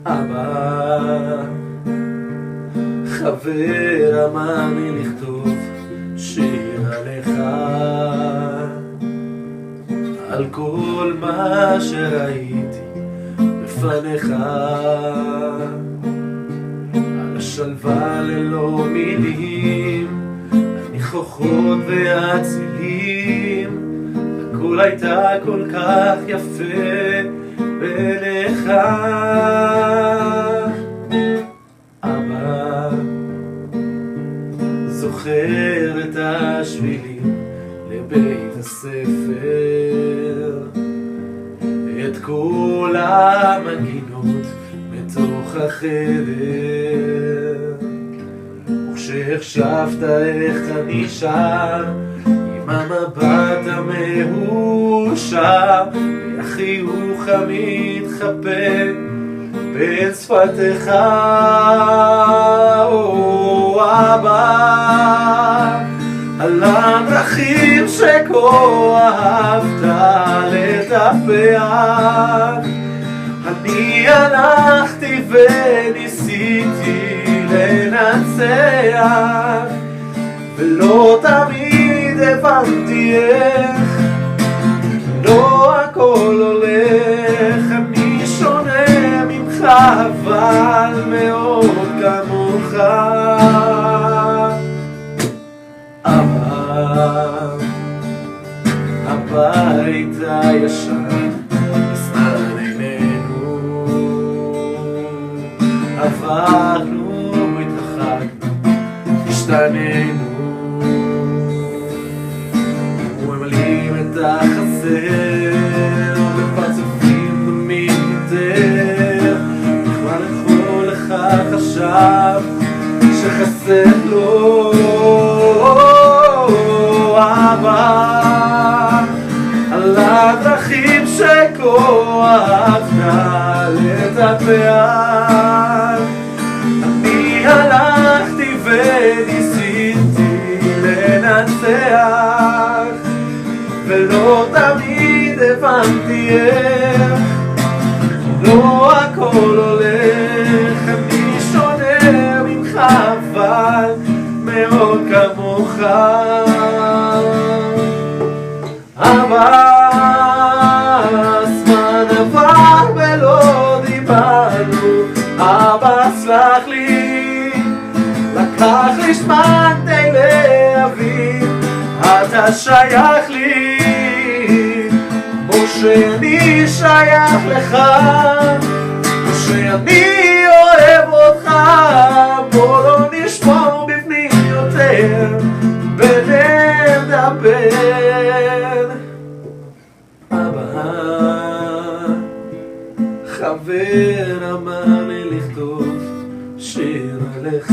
אבא, חבר אמר לי לכתוב שיר עליך, על כל מה שראיתי לפניך, על השלווה ללא מילים, הניחוחות והצילים, הכל הייתה כל כך יפה בעיניך. אבא, זוכר את השבילים לבית הספר, את כל המנגינות מתוך החדר, וכשהחשבת איך אני שר עם המבט המאושר והחיוך המתחבא בין שפתיך. או אבא, על הדרכים שכה אהבת לטפח, אני הלכתי וניסיתי לנצח, ולא תמיד הבנתי איך, לא הכל הולך, אני שונה ממך אבל מאוד כמוך. הבית הישן בזמן עינינו, עברנו, התרחקנו, השתנינו, ממלאים את החסר בפרצופים דומים יותר, כבר לכל אחד חשב שחסר לו. אבא, על הדרכים שכה אהבת לטפח, אני הלכתי וניסיתי לנצח, ולא תמיד הבנתי איך, לא הכל הולך, אני שונה ממך אבל מאוד כמוך. אבא, הזמן עבר ולא דיברנו, אבא סלח לי, לקח לי זמן די להבין, אתה שייך לי, כמו שאני שייך לך, כמו שאני אוהב אותך, בוא לא נשמור בפנים יותר, ונדבר. אבא, חבר אמר לי לכתוב שיר עליך,